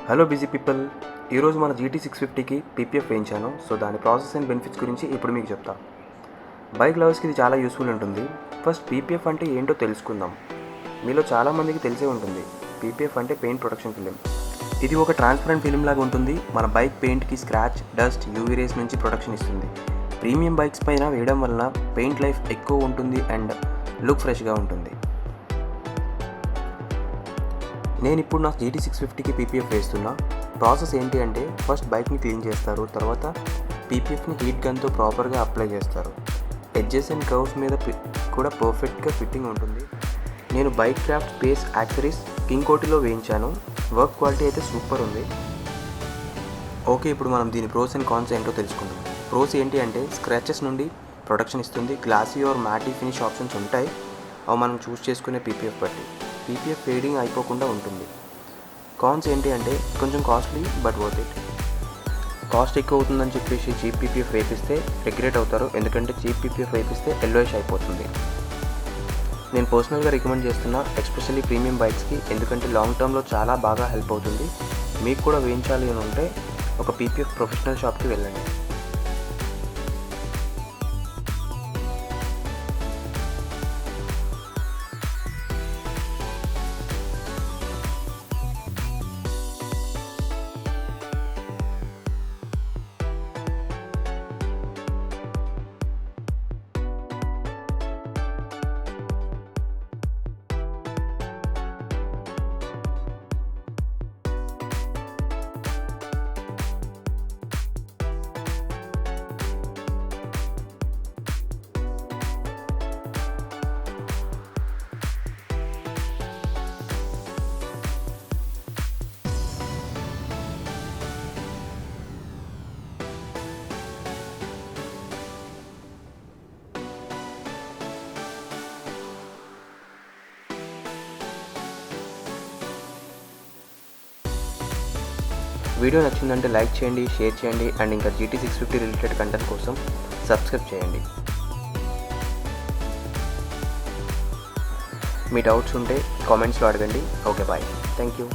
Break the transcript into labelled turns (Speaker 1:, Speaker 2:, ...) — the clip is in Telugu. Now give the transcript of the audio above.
Speaker 1: హలో బిజీ పీపుల్, ఈరోజు మన GT650కి పీపీఎఫ్ వేయించాను. సో దాని ప్రాసెస్ అండ్ బెనిఫిట్స్ గురించి ఇప్పుడు మీకు చెప్తా. బైక్ లవర్స్కి ఇది చాలా యూస్ఫుల్ ఉంటుంది. ఫస్ట్ పీపీఎఫ్ అంటే ఏంటో తెలుసుకుందాం. మీలో చాలామందికి తెలిసే ఉంటుంది. పీపీఎఫ్ అంటే పెయింట్ ప్రొటెక్షన్ ఫిలిం. ఇది ఒక ట్రాన్స్పరెంట్ ఫిలిం లాగా ఉంటుంది. మన బైక్ పెయింట్కి స్క్రాచ్, డస్ట్, యూవీ రేస్ నుంచి ప్రొటెక్షన్ ఇస్తుంది. ప్రీమియం బైక్స్ పైన వేయడం వలన పెయింట్ లైఫ్ ఎక్కువ ఉంటుంది అండ్ లుక్ ఫ్రెష్గా ఉంటుంది. నేను ఇప్పుడు నా GT650కి పీపీఎఫ్ వేస్తున్నా. ప్రాసెస్ ఏంటి అంటే, ఫస్ట్ బైక్ని క్లీన్ చేస్తారు, తర్వాత పీపీఎఫ్ని హీట్ గన్తో ప్రాపర్గా అప్లై చేస్తారు. ఎడ్జెస్ అండ్ కర్వ్స్ మీద కూడా పర్ఫెక్ట్గా ఫిట్టింగ్ ఉంటుంది. నేను bike craft space accessories king కోటిలో వేయించాను. వర్క్ క్వాలిటీ అయితే సూపర్ ఉంది. ఓకే, ఇప్పుడు మనం దీని ప్రోస్ అండ్ కాన్స్ ఏంటో తెలుసుకుందాం. ప్రోస్ ఏంటి అంటే, స్క్రాచెస్ నుండి ప్రొటెక్షన్ ఇస్తుంది. Glossy or matte finish options ఉంటాయి. అవి మనం చూస్ చేసుకునే పీపీఎఫ్ బట్టి. పీపీఎఫ్ ఫేడింగ్ అయిపోకుండా ఉంటుంది. కాన్స్ ఏంటి అంటే, కొంచెం costly but worth it. Cost ఎక్కువ అవుతుందని చెప్పేసి చీప్ పీపీఎఫ్ వేపిస్తే రిగ్రెట్ అవుతారు, ఎందుకంటే చీప్ పీపీఎఫ్ వేపిస్తే ఎల్లోయిష్ అయిపోతుంది. నేను పర్సనల్గా రికమెండ్ చేస్తున్నా, ఎస్పెషల్లీ ప్రీమియం బైక్స్కి, ఎందుకంటే లాంగ్ టర్మ్లో చాలా బాగా హెల్ప్ అవుతుంది. మీకు కూడా వేయించాలి అని ఉంటే ఒక పీపీఎఫ్ ప్రొఫెషనల్ షాప్కి వెళ్ళండి. వీడియో నచ్చిందంటే లైక్ చేయండి, షేర్ చేయండి అండ్ ఇంకా GT650 రిలేటెడ్ కంటెంట్ కోసం సబ్స్క్రైబ్ చేయండి. మీ డౌట్స్ ఉంటే కామెంట్స్లో అడగండి. Okay, bye. Thank you.